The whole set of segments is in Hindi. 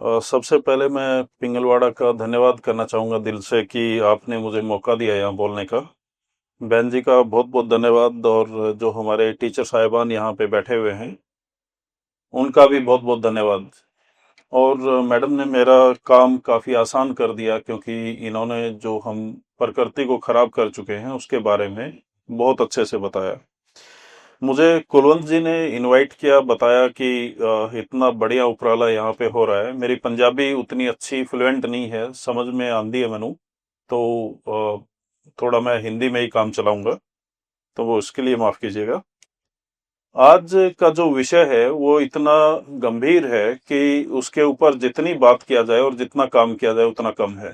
सबसे पहले मैं पिंगलवाड़ा का धन्यवाद करना चाहूँगा दिल से कि आपने मुझे मौका दिया यहाँ बोलने का। बहन जी का बहुत बहुत धन्यवाद, और जो हमारे टीचर साहिबान यहाँ पे बैठे हुए हैं उनका भी बहुत बहुत धन्यवाद। और मैडम ने मेरा काम काफ़ी आसान कर दिया, क्योंकि इन्होंने जो हम प्रकृति को खराब कर चुके हैं उसके बारे में बहुत अच्छे से बताया। मुझे कुलवंत जी ने इनवाइट किया, बताया कि इतना बढ़िया उपराला यहाँ पे हो रहा है। मेरी पंजाबी उतनी अच्छी फ्लुएंट नहीं है, समझ में आंदी है मैनू, तो थोड़ा मैं हिंदी में ही काम चलाऊंगा, तो वो उसके लिए माफ कीजिएगा। आज का जो विषय है वो इतना गंभीर है कि उसके ऊपर जितनी बात किया जाए और जितना काम किया जाए उतना कम है।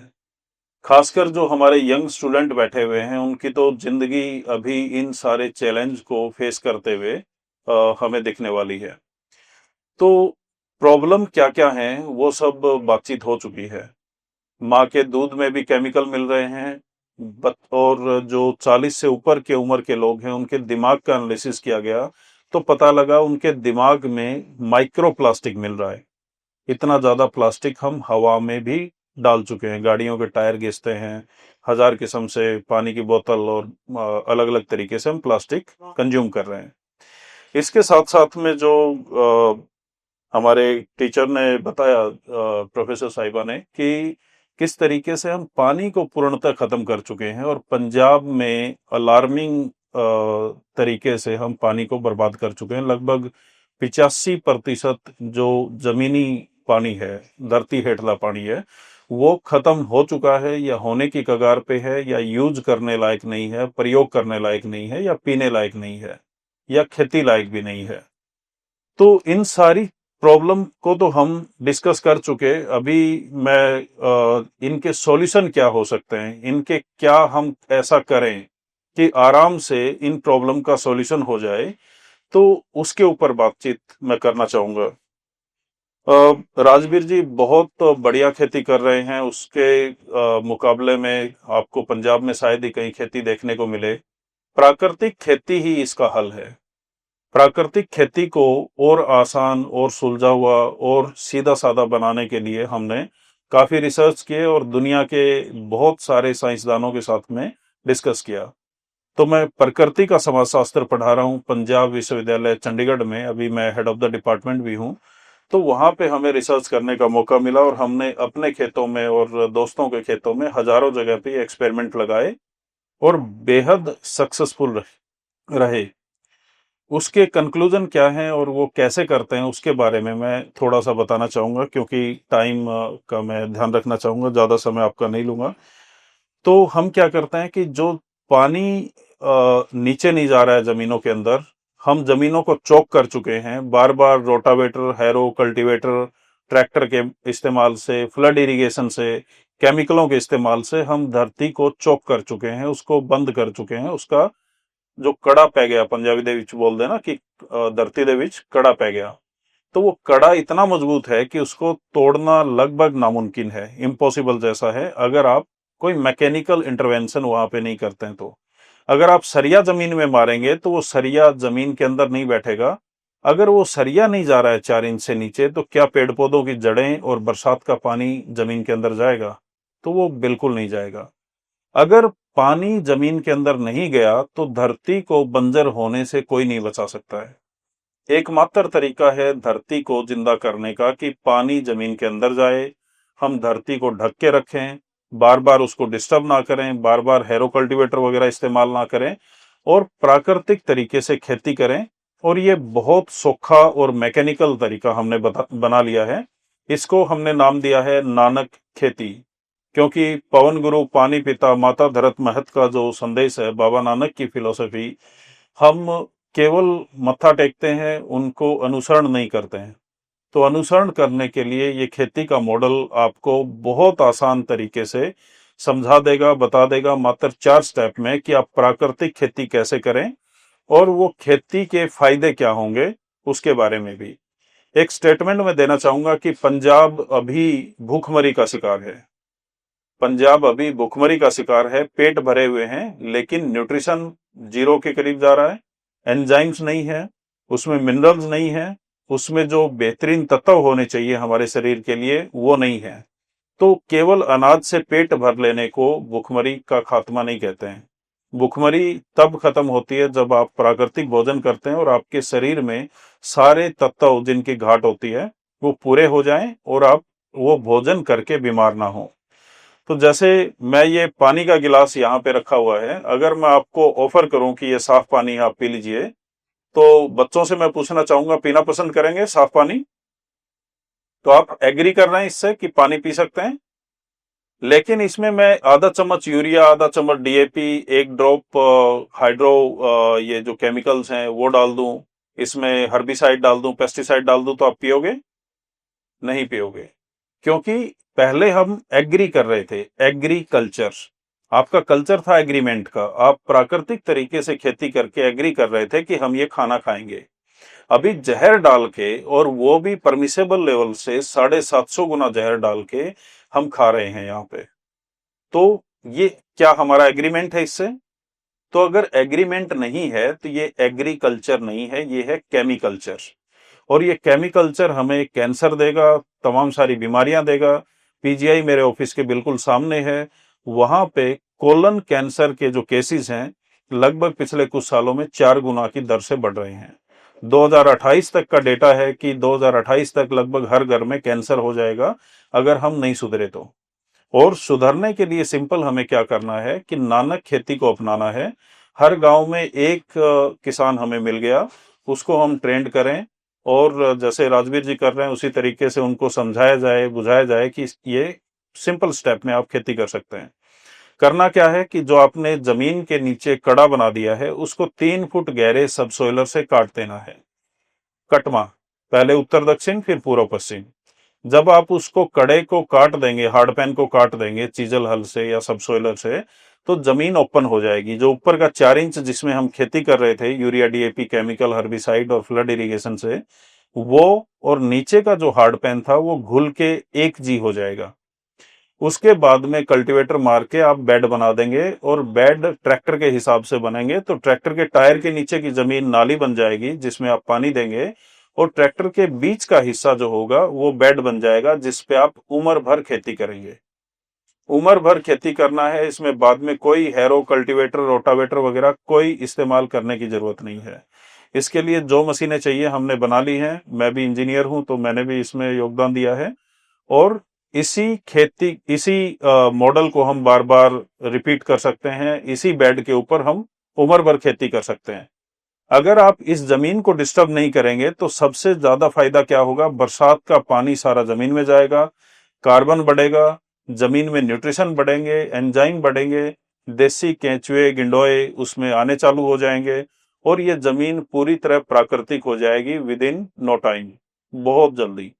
खासकर जो हमारे यंग स्टूडेंट बैठे हुए हैं उनकी तो जिंदगी अभी इन सारे चैलेंज को फेस करते हुए हमें दिखने वाली है। तो प्रॉब्लम क्या क्या है वो सब बातचीत हो चुकी है। माँ के दूध में भी केमिकल मिल रहे हैं, और जो 40 से ऊपर के उम्र के लोग हैं उनके दिमाग का एनालिसिस किया गया तो पता लगा उनके दिमाग में माइक्रो प्लास्टिक मिल रहा है। इतना ज्यादा प्लास्टिक हम हवा में भी डाल चुके हैं, गाड़ियों के टायर घिसते हैं, हजार किस्म से पानी की बोतल और अलग अलग तरीके से हम प्लास्टिक कंज्यूम कर रहे हैं। इसके साथ साथ में जो हमारे टीचर ने बताया, प्रोफेसर साहिबा ने, कि किस तरीके से हम पानी को पूर्णतः खत्म कर चुके हैं और पंजाब में अलार्मिंग तरीके से हम पानी को बर्बाद कर चुके हैं। लगभग 85% जो जमीनी पानी है, धरती हेठला पानी है, वो खत्म हो चुका है या होने की कगार पे है, या यूज करने लायक नहीं है, प्रयोग करने लायक नहीं है, या पीने लायक नहीं है, या खेती लायक भी नहीं है। तो इन सारी प्रॉब्लम को तो हम डिस्कस कर चुके। अभी मैं इनके सॉल्यूशन क्या हो सकते हैं, इनके क्या हम ऐसा करें कि आराम से इन प्रॉब्लम का सॉल्यूशन हो जाए, तो उसके ऊपर बातचीत मैं करना चाहूंगा। राजवीर जी बहुत बढ़िया खेती कर रहे हैं, उसके मुकाबले में आपको पंजाब में शायद ही कहीं खेती देखने को मिले। प्राकृतिक खेती ही इसका हल है। प्राकृतिक खेती को और आसान और सुलझा हुआ और सीधा साधा बनाने के लिए हमने काफी रिसर्च किए और दुनिया के बहुत सारे साइंसदानों के साथ में डिस्कस किया। तो मैं प्रकृति का समाजशास्त्र पढ़ा रहा हूँ पंजाब विश्वविद्यालय चंडीगढ़ में, अभी मैं हेड ऑफ द डिपार्टमेंट भी हूँ। तो वहां पे हमें रिसर्च करने का मौका मिला और हमने अपने खेतों में और दोस्तों के खेतों में हजारों जगह पे एक्सपेरिमेंट लगाए और बेहद सक्सेसफुल रहे। उसके कंक्लूजन क्या हैं और वो कैसे करते हैं उसके बारे में मैं थोड़ा सा बताना चाहूंगा, क्योंकि टाइम का मैं ध्यान रखना चाहूंगा, ज्यादा समय आपका नहीं लूंगा। तो हम क्या करते हैं कि जो पानी नीचे नहीं जा रहा है जमीनों के अंदर, हम जमीनों को चौक कर चुके हैं बार बार रोटावेटर, हैरो, कल्टीवेटर, ट्रैक्टर के इस्तेमाल से, फ्लड इरिगेशन से, केमिकलों के इस्तेमाल से हम धरती को चौक कर चुके हैं, उसको बंद कर चुके हैं। उसका जो कड़ा पै गया, पंजाबी दे विच बोलते हैं ना कि धरती दे विच कड़ा पै गया, तो वो कड़ा इतना मजबूत है कि उसको तोड़ना लगभग नामुमकिन है, इम्पॉसिबल जैसा है, अगर आप कोई मैकेनिकल इंटरवेंशन वहां पे नहीं करते हैं तो। अगर आप सरिया जमीन में मारेंगे तो वो सरिया जमीन के अंदर नहीं बैठेगा। अगर वो सरिया नहीं जा रहा है 4 इंच से नीचे, तो क्या पेड़ पौधों की जड़ें और बरसात का पानी जमीन के अंदर जाएगा? तो वो बिल्कुल नहीं जाएगा। अगर पानी जमीन के अंदर नहीं गया तो धरती को बंजर होने से कोई नहीं बचा सकता है। एकमात्र तरीका है धरती को जिंदा करने का कि पानी जमीन के अंदर जाए, हम धरती को ढक के रखें, बार बार उसको डिस्टर्ब ना करें, बार बार हैरो कल्टीवेटर वगैरह इस्तेमाल ना करें, और प्राकृतिक तरीके से खेती करें। और ये बहुत सौखा और मैकेनिकल तरीका हमने बना लिया है। इसको हमने नाम दिया है नानक खेती, क्योंकि पवन गुरु पानी पिता माता धरत महत का जो संदेश है, बाबा नानक की फिलॉसफी, हम केवल मत्था टेकते हैं, उनको अनुसरण नहीं करते हैं। तो अनुसरण करने के लिए ये खेती का मॉडल आपको बहुत आसान तरीके से समझा देगा, बता देगा, मात्र 4 स्टेप में, कि आप प्राकृतिक खेती कैसे करें और वो खेती के फायदे क्या होंगे उसके बारे में भी। एक स्टेटमेंट में देना चाहूंगा कि पंजाब अभी भूखमरी का शिकार है। पंजाब अभी भुखमरी का शिकार है, पेट भरे हुए हैं लेकिन न्यूट्रिशन जीरो के करीब जा रहा है, एंजाइम्स नहीं है, उसमें मिनरल्स नहीं है, उसमें जो बेहतरीन तत्व होने चाहिए हमारे शरीर के लिए वो नहीं है। तो केवल अनाज से पेट भर लेने को भुखमरी का खात्मा नहीं कहते हैं। भुखमरी तब खत्म होती है जब आप प्राकृतिक भोजन करते हैं और आपके शरीर में सारे तत्व जिनकी घाट होती है वो पूरे हो जाएं और आप वो भोजन करके बीमार ना हो। तो जैसे मैं ये पानी का गिलास यहाँ पे रखा हुआ है, अगर मैं आपको ऑफर करूं कि ये साफ पानी है आप पी लीजिए, तो बच्चों से मैं पूछना चाहूंगा पीना पसंद करेंगे साफ पानी? तो आप एग्री कर रहे हैं इससे कि पानी पी सकते हैं? लेकिन इसमें मैं आधा चम्मच यूरिया, आधा चम्मच डीएपी, एक ड्रॉप हाइड्रो ये जो केमिकल्स हैं वो डाल दूं, इसमें हर्बिसाइड डाल दूं, पेस्टिसाइड डाल दूं, तो आप पियोगे? नहीं पियोगे, क्योंकि पहले हम एग्री कर रहे थे, एग्रीकल्चर। आपका कल्चर था एग्रीमेंट का, आप प्राकृतिक तरीके से खेती करके एग्री कर रहे थे कि हम ये खाना खाएंगे। अभी जहर डाल के, और वो भी परमिसेबल लेवल से 750 गुना जहर डाल के हम खा रहे हैं यहाँ पे। तो ये क्या हमारा एग्रीमेंट है इससे? तो अगर एग्रीमेंट नहीं है तो ये एग्रीकल्चर नहीं है, ये है केमिकल्चर। और ये केमिकल्चर हमें कैंसर देगा, तमाम सारी बीमारियां देगा। पीजीआई मेरे ऑफिस के बिल्कुल सामने है, वहां पे कोलन कैंसर के जो केसेस हैं लगभग पिछले कुछ सालों में 4 गुना की दर से बढ़ रहे हैं। 2028 तक का डेटा है कि 2028 तक लगभग हर घर में कैंसर हो जाएगा अगर हम नहीं सुधरे तो। और सुधरने के लिए सिंपल हमें क्या करना है कि नानक खेती को अपनाना है। हर गांव में एक किसान हमें मिल गया, उसको हम ट्रेंड करें, और जैसे राजवीर जी कर रहे हैं उसी तरीके से उनको समझाया जाए, बुझाया जाए कि ये सिंपल स्टेप में आप खेती कर सकते हैं। करना क्या है कि जो आपने जमीन के नीचे कड़ा बना दिया है उसको 3 फुट गहरे सबसोइलर से काट देना है। कटमा, पहले उत्तर दक्षिण फिर पूर्व पश्चिम। जब आप उसको कड़े को काट देंगे, हार्ड पैन को काट देंगे चीजल हल से या सबसोइलर से, तो जमीन ओपन हो जाएगी। जो ऊपर का 4 इंच जिसमें हम खेती कर रहे थे यूरिया डीएपी केमिकल हर्बिसाइड और फ्लड इरिगेशन से, वो और नीचे का जो हार्ड पैन था वो घुल के 1G हो जाएगा। उसके बाद में कल्टीवेटर मार के आप बेड बना देंगे, और बेड ट्रैक्टर के हिसाब से बनेंगे, तो ट्रैक्टर के टायर के नीचे की जमीन नाली बन जाएगी जिसमें आप पानी देंगे, और ट्रैक्टर के बीच का हिस्सा जो होगा वो बेड बन जाएगा जिसपे आप उम्र भर खेती करेंगे। उम्र भर खेती करना है, इसमें बाद में कोई हैरो, कल्टीवेटर, रोटावेटर वगैरह कोई इस्तेमाल करने की जरूरत नहीं है। इसके लिए जो मशीनें चाहिए हमने बना ली हैं, मैं भी इंजीनियर हूं तो मैंने भी इसमें योगदान दिया है, और इसी मॉडल को हम बार बार रिपीट कर सकते हैं। इसी बेड के ऊपर हम उम्र भर खेती कर सकते हैं। अगर आप इस जमीन को डिस्टर्ब नहीं करेंगे तो सबसे ज्यादा फायदा क्या होगा? बरसात का पानी सारा जमीन में जाएगा, कार्बन बढ़ेगा, जमीन में न्यूट्रिशन बढ़ेंगे, एंजाइम बढ़ेंगे, देसी केंचुए, गिंडोए उसमें आने चालू हो जाएंगे, और ये जमीन पूरी तरह प्राकृतिक हो जाएगी विद इन नो टाइम, बहुत जल्दी।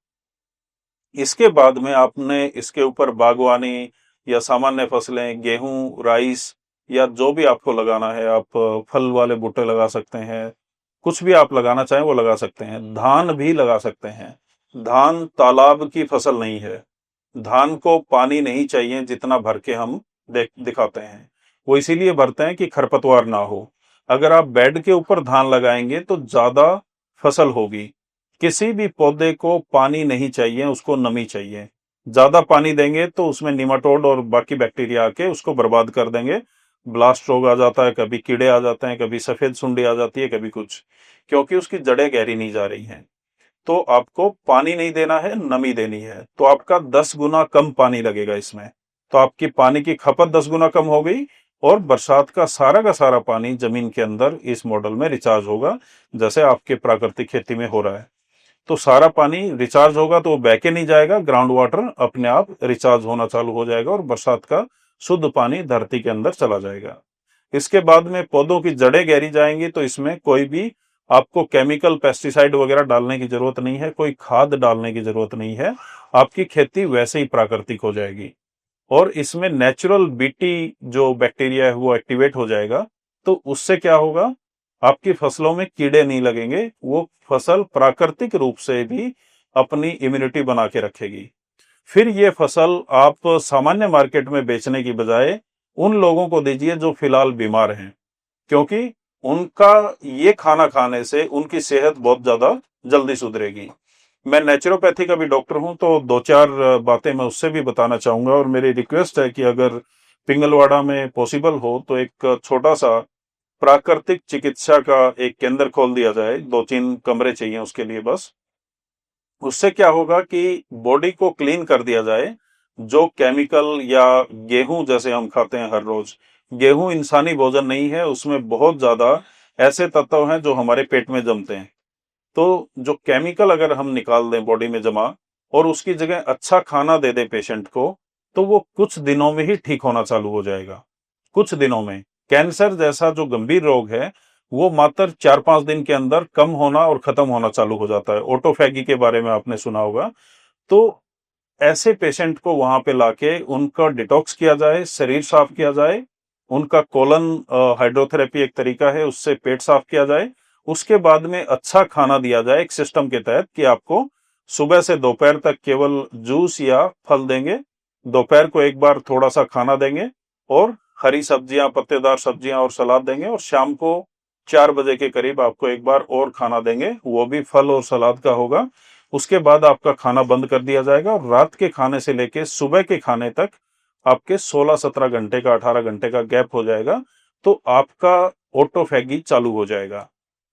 इसके बाद में आपने इसके ऊपर बागवानी या सामान्य फसलें, गेहूं, राइस या जो भी आपको लगाना है, आप फल वाले बूटे लगा सकते हैं, कुछ भी आप लगाना चाहें वो लगा सकते हैं। धान भी लगा सकते हैं। धान तालाब की फसल नहीं है। धान को पानी नहीं चाहिए जितना भर के हम दिखाते हैं। वो इसीलिए भरते हैं कि खरपतवार ना हो। अगर आप बेड के ऊपर धान लगाएंगे तो ज्यादा फसल होगी। किसी भी पौधे को पानी नहीं चाहिए, उसको नमी चाहिए। ज्यादा पानी देंगे तो उसमें निमाटोड और बाकी बैक्टीरिया आके उसको बर्बाद कर देंगे। ब्लास्ट रोग आ जाता है, कभी कीड़े आ जाते हैं, कभी सफेद सुंडी आ जाती है, कभी कुछ, क्योंकि उसकी जड़ें गहरी नहीं जा रही हैं। तो आपको पानी नहीं देना है, नमी देनी है, तो आपका 10 गुना कम पानी लगेगा इसमें। तो आपकी पानी की खपत 10 गुना कम हो गई, और बरसात का सारा पानी जमीन के अंदर इस मॉडल में रिचार्ज होगा, जैसे आपके प्राकृतिक खेती में हो रहा है। तो सारा पानी रिचार्ज होगा तो वो बह के नहीं जाएगा, ग्राउंड वाटर अपने आप रिचार्ज होना चालू हो जाएगा और बरसात का शुद्ध पानी धरती के अंदर चला जाएगा। इसके बाद में पौधों की जड़ें गहरी जाएंगी, तो इसमें कोई भी आपको केमिकल, पेस्टिसाइड वगैरह डालने की जरूरत नहीं है, कोई खाद डालने की जरूरत नहीं है। आपकी खेती वैसे ही प्राकृतिक हो जाएगी, और इसमें नेचुरल बीटी जो बैक्टीरिया है वो एक्टिवेट हो जाएगा। तो उससे क्या होगा? आपकी फसलों में कीड़े नहीं लगेंगे, वो फसल प्राकृतिक रूप से भी अपनी इम्यूनिटी बना के रखेगी। फिर ये फसल आप सामान्य मार्केट में बेचने की बजाय उन लोगों को दीजिए जो फिलहाल बीमार हैं, क्योंकि उनका ये खाना खाने से उनकी सेहत बहुत ज्यादा जल्दी सुधरेगी। मैं नेचुरोपैथी का भी डॉक्टर हूं, तो दो चार बातें मैं उससे भी बताना चाहूंगा, और मेरी रिक्वेस्ट है कि अगर पिंगलवाड़ा में पॉसिबल हो तो एक छोटा सा प्राकृतिक चिकित्सा का एक केंद्र खोल दिया जाए। 2-3 कमरे चाहिए उसके लिए बस। उससे क्या होगा कि बॉडी को क्लीन कर दिया जाए। जो केमिकल या गेहूं जैसे हम खाते हैं हर रोज, गेहूं इंसानी भोजन नहीं है, उसमें बहुत ज्यादा ऐसे तत्व हैं जो हमारे पेट में जमते हैं। तो जो केमिकल अगर हम निकाल दें बॉडी में जमा, और उसकी जगह अच्छा खाना दे दें पेशेंट को, तो वो कुछ दिनों में ही ठीक होना चालू हो जाएगा। कुछ दिनों में। कैंसर जैसा जो गंभीर रोग है, वो मात्र 4-5 दिन के अंदर कम होना और खत्म होना चालू हो जाता है। ऑटोफैगी के बारे में आपने सुना होगा। तो ऐसे पेशेंट को वहां पे लाके उनका डिटॉक्स किया जाए, शरीर साफ किया जाए। उनका कोलन हाइड्रोथेरेपी एक तरीका है, उससे पेट साफ किया जाए। उसके बाद में अच्छा खाना दिया जाए एक सिस्टम के तहत, कि आपको सुबह से दोपहर तक केवल जूस या फल देंगे, दोपहर को एक बार थोड़ा सा खाना देंगे, और हरी सब्जियां, पत्तेदार सब्जियां और सलाद देंगे, और शाम को 4 बजे के करीब आपको एक बार और खाना देंगे, वो भी फल और सलाद का होगा। उसके बाद आपका खाना बंद कर दिया जाएगा, और रात के खाने से लेके सुबह के खाने तक आपके 16-17 घंटे का, 18 घंटे का गैप हो जाएगा। तो आपका ऑटोफैगी चालू हो जाएगा।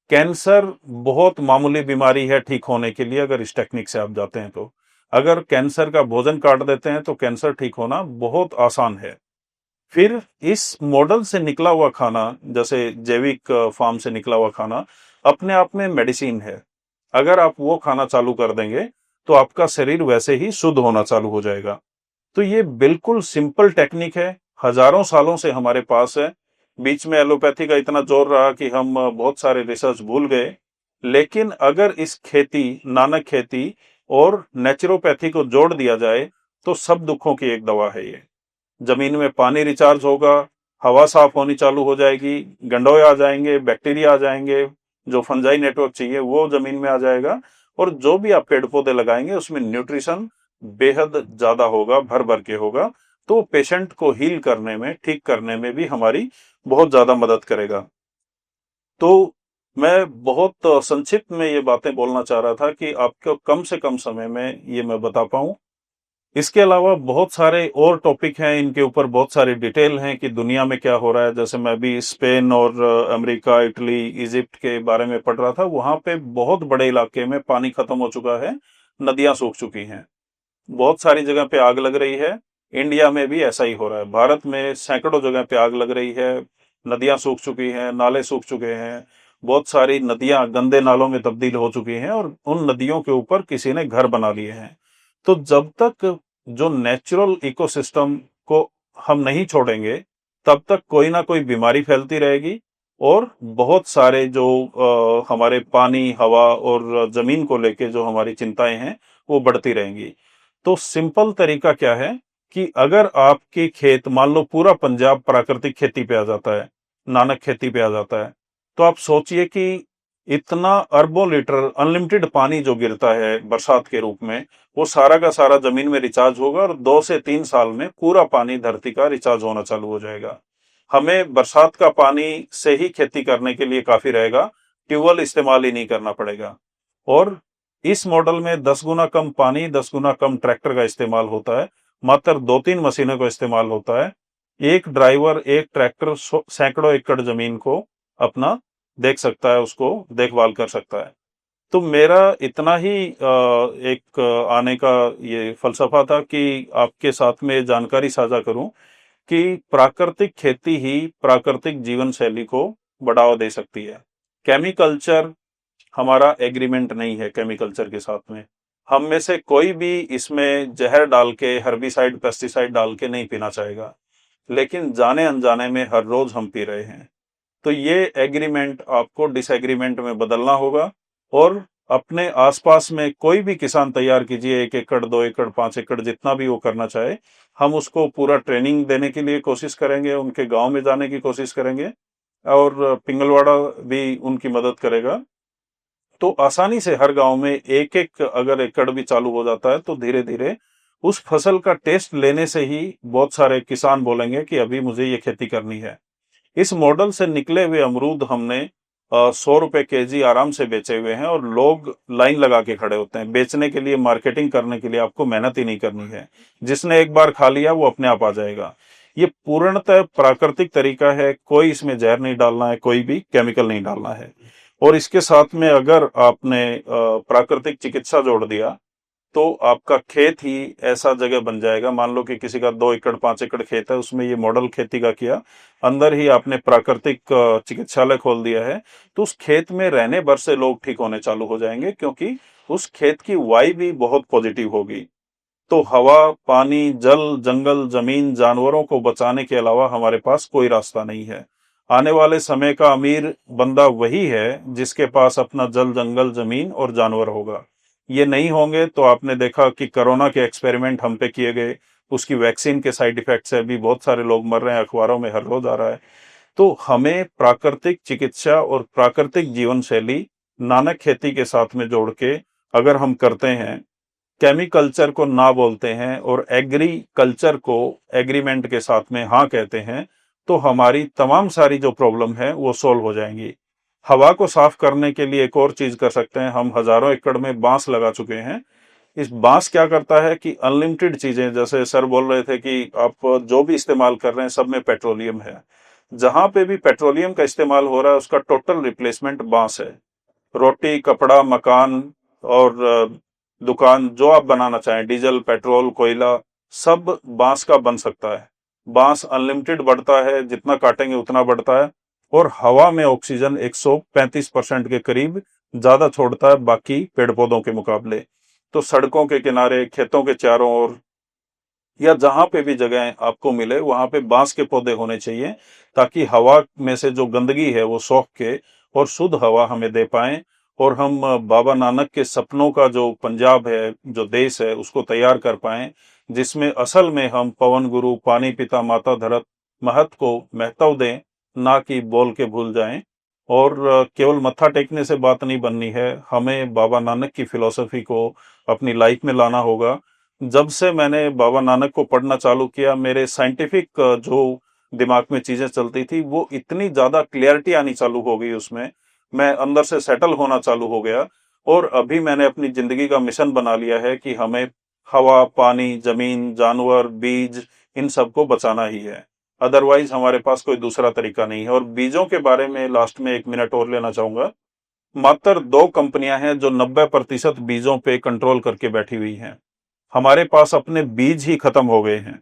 कैंसर बहुत मामूली बीमारी है ठीक होने के लिए, अगर इस टेक्निक से आप जाते हैं तो। अगर कैंसर का भोजन काट देते हैं तो कैंसर ठीक होना बहुत आसान है। फिर इस मॉडल से निकला हुआ खाना, जैसे जैविक फार्म से निकला हुआ खाना, अपने आप में मेडिसिन है। अगर आप वो खाना चालू कर देंगे तो आपका शरीर वैसे ही शुद्ध होना चालू हो जाएगा। तो ये बिल्कुल सिंपल टेक्निक है, हजारों सालों से हमारे पास है। बीच में एलोपैथी का इतना जोर रहा कि हम बहुत सारे रिसर्च भूल गए। लेकिन अगर इस खेती, नानक खेती और नेचुरोपैथी को जोड़ दिया जाए, तो सब दुखों की एक दवा है ये। जमीन में पानी रिचार्ज होगा, हवा साफ होनी चालू हो जाएगी, गंडोए आ जाएंगे, बैक्टीरिया आ जाएंगे, जो फंजाई नेटवर्क चाहिए वो जमीन में आ जाएगा, और जो भी आप पेड़ पौधे लगाएंगे उसमें न्यूट्रिशन बेहद ज्यादा होगा, भर भर के होगा। तो पेशेंट को हील करने में, ठीक करने में भी हमारी बहुत ज्यादा मदद करेगा। तो मैं बहुत संक्षिप्त में ये बातें बोलना चाह रहा था कि आपको कम से कम समय में ये मैं बता पाऊं। इसके अलावा बहुत सारे और टॉपिक हैं, इनके ऊपर बहुत सारी डिटेल हैं कि दुनिया में क्या हो रहा है। जैसे मैं भी स्पेन और अमेरिका, इटली, इजिप्ट के बारे में पढ़ रहा था। वहां पे बहुत बड़े इलाके में पानी खत्म हो चुका है, नदियां सूख चुकी हैं, बहुत सारी जगह पे आग लग रही है। इंडिया में भी ऐसा ही हो रहा है। भारत में सैकड़ों जगह पे आग लग रही है, नदियां सूख चुकी हैं, नाले सूख चुके हैं, बहुत सारी नदियां गंदे नालों में तब्दील हो चुकी हैं, और उन नदियों के ऊपर किसी ने घर बना लिए हैं। तो जब तक जो नेचुरल इकोसिस्टम को हम नहीं छोड़ेंगे, तब तक कोई ना कोई बीमारी फैलती रहेगी, और बहुत सारे जो हमारे पानी, हवा और जमीन को लेके जो हमारी चिंताएं हैं, वो बढ़ती रहेंगी। तो सिंपल तरीका क्या है कि अगर आपके खेत, मान लो पूरा पंजाब प्राकृतिक खेती पे आ जाता है, नानक खेती पे आ जाता है, तो आप सोचिए कि इतना अरबों लीटर अनलिमिटेड पानी जो गिरता है बरसात के रूप में, वो सारा का सारा जमीन में रिचार्ज होगा, और 2 से 3 साल में पूरा पानी धरती का रिचार्ज होना चालू हो जाएगा। हमें बरसात का पानी से ही खेती करने के लिए काफी रहेगा, ट्यूबवेल इस्तेमाल ही नहीं करना पड़ेगा। और इस मॉडल में 10 गुना कम पानी, 10 गुना कम ट्रैक्टर का इस्तेमाल होता है, मात्र 2-3 मशीनों का इस्तेमाल होता है। एक ड्राइवर, एक ट्रैक्टर सैकड़ों एकड़ जमीन को अपना देख सकता है, उसको देखभाल कर सकता है। तो मेरा इतना ही एक आने का ये फलसफा था कि आपके साथ में जानकारी साझा करूं कि प्राकृतिक खेती ही प्राकृतिक जीवन शैली को बढ़ावा दे सकती है। केमिकल्चर हमारा एग्रीमेंट नहीं है केमिकल्चर के साथ में। हम में से कोई भी इसमें जहर डाल के, हर्बिसाइड, पेस्टिसाइड डाल के नहीं पीना चाहेगा, लेकिन जाने अनजाने में हर रोज हम पी रहे हैं। तो ये एग्रीमेंट आपको डिसएग्रीमेंट में बदलना होगा, और अपने आसपास में कोई भी किसान तैयार कीजिए, 1 एकड़, 2 एकड़, 5 एकड़, जितना भी वो करना चाहे। हम उसको पूरा ट्रेनिंग देने के लिए कोशिश करेंगे, उनके गांव में जाने की कोशिश करेंगे, और पिंगलवाड़ा भी उनकी मदद करेगा। तो आसानी से हर गांव में एक एक अगर एकड़ भी चालू हो जाता है, तो धीरे धीरे उस फसल का टेस्ट लेने से ही बहुत सारे किसान बोलेंगे कि अभी मुझे ये खेती करनी है। इस मॉडल से निकले हुए अमरूद हमने 100 रुपए केजी आराम से बेचे हुए हैं और लोग लाइन लगा के खड़े होते हैं बेचने के लिए। मार्केटिंग करने के लिए आपको मेहनत ही नहीं करनी है, जिसने एक बार खा लिया वो अपने आप आ जाएगा। ये पूर्णतः प्राकृतिक तरीका है, कोई इसमें जहर नहीं डालना है, कोई भी केमिकल नहीं डालना है। और इसके साथ में अगर आपने प्राकृतिक चिकित्सा जोड़ दिया तो आपका खेत ही ऐसा जगह बन जाएगा। मान लो कि किसी का 2 एकड़ 5 एकड़ खेत है, उसमें ये मॉडल खेती का किया, अंदर ही आपने प्राकृतिक चिकित्सालय खोल दिया है, तो उस खेत में रहने भर से लोग ठीक होने चालू हो जाएंगे, क्योंकि उस खेत की वाई भी बहुत पॉजिटिव होगी। तो हवा, पानी, जल, जंगल, जमीन, जानवरों को बचाने के अलावा हमारे पास कोई रास्ता नहीं है। आने वाले समय का अमीर बंदा वही है जिसके पास अपना जल, जंगल, जमीन और जानवर होगा। ये नहीं होंगे तो आपने देखा कि कोरोना के एक्सपेरिमेंट हम पे किए गए, उसकी वैक्सीन के साइड इफेक्ट से अभी बहुत सारे लोग मर रहे हैं, अखबारों में हर रोज आ रहा है। तो हमें प्राकृतिक चिकित्सा और प्राकृतिक जीवन शैली नानक खेती के साथ में जोड़ के अगर हम करते हैं, केमिकल्चर को ना बोलते हैं और एग्रीकल्चर को एग्रीमेंट के साथ में हाँ कहते हैं, तो हमारी तमाम सारी जो प्रॉब्लम है वो सोल्व हो जाएंगी। हवा को साफ करने के लिए एक और चीज कर सकते हैं, हम हजारों एकड़ में बांस लगा चुके हैं। इस बांस क्या करता है कि अनलिमिटेड चीजें, जैसे सर बोल रहे थे कि आप जो भी इस्तेमाल कर रहे हैं सब में पेट्रोलियम है, जहां पे भी पेट्रोलियम का इस्तेमाल हो रहा है उसका टोटल रिप्लेसमेंट बांस है। रोटी, कपड़ा, मकान और दुकान जो आप बनाना चाहें, डीजल, पेट्रोल, कोयला, सब बांस का बन सकता है। बांस अनलिमिटेड बढ़ता है, जितना काटेंगे उतना बढ़ता है, और हवा में ऑक्सीजन 135% के करीब ज्यादा छोड़ता है बाकी पेड़ पौधों के मुकाबले। तो सड़कों के किनारे, खेतों के चारों ओर या जहां पे भी जगह आपको मिले वहां पे बांस के पौधे होने चाहिए, ताकि हवा में से जो गंदगी है वो सोख के और शुद्ध हवा हमें दे पाए, और हम बाबा नानक के सपनों का जो पंजाब है, जो देश है, उसको तैयार कर पाए, जिसमें असल में हम पवन गुरु, पानी पिता, माता धरत महत को महत्व दें, ना कि बोल के भूल जाएं। और केवल मत्था टेकने से बात नहीं बननी है, हमें बाबा नानक की फिलॉसफी को अपनी लाइफ में लाना होगा। जब से मैंने बाबा नानक को पढ़ना चालू किया, मेरे साइंटिफिक जो दिमाग में चीजें चलती थी वो इतनी ज्यादा क्लियरिटी आनी चालू हो गई उसमें, मैं अंदर से सेटल होना चालू हो गया। और अभी मैंने अपनी जिंदगी का मिशन बना लिया है कि हमें हवा, पानी, जमीन, जानवर, बीज, इन सबको बचाना ही है। अदरवाइज हमारे पास कोई दूसरा तरीका नहीं है। और बीजों के बारे में लास्ट में 1 मिनट और लेना चाहूंगा। मात्र 2 कंपनियां हैं जो 90% बीजों पे कंट्रोल करके बैठी हुई हैं। हमारे पास अपने बीज ही खत्म हो गए हैं।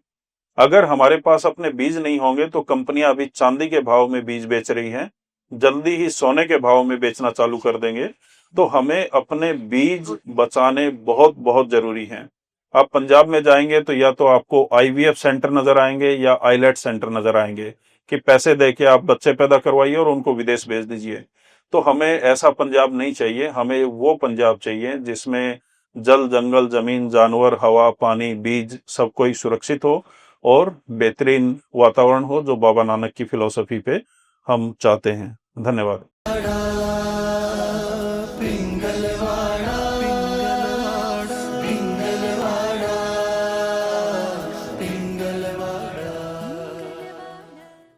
अगर हमारे पास अपने बीज नहीं होंगे तो कंपनियां अभी चांदी के भाव में बीज बेच रही हैं, जल्दी ही सोने के भाव में बेचना चालू कर देंगे। तो हमें अपने बीज बचाने बहुत बहुत जरूरी हैं। आप पंजाब में जाएंगे तो या तो आपको आईवीएफ सेंटर नजर आएंगे या आईलेट सेंटर नजर आएंगे, कि पैसे देके आप बच्चे पैदा करवाइए और उनको विदेश भेज दीजिए। तो हमें ऐसा पंजाब नहीं चाहिए, हमें वो पंजाब चाहिए जिसमें जल, जंगल, जमीन, जानवर, हवा, पानी, बीज सब कोई सुरक्षित हो और बेहतरीन वातावरण हो, जो बाबा नानक की फिलॉसफी पे हम चाहते हैं। धन्यवाद।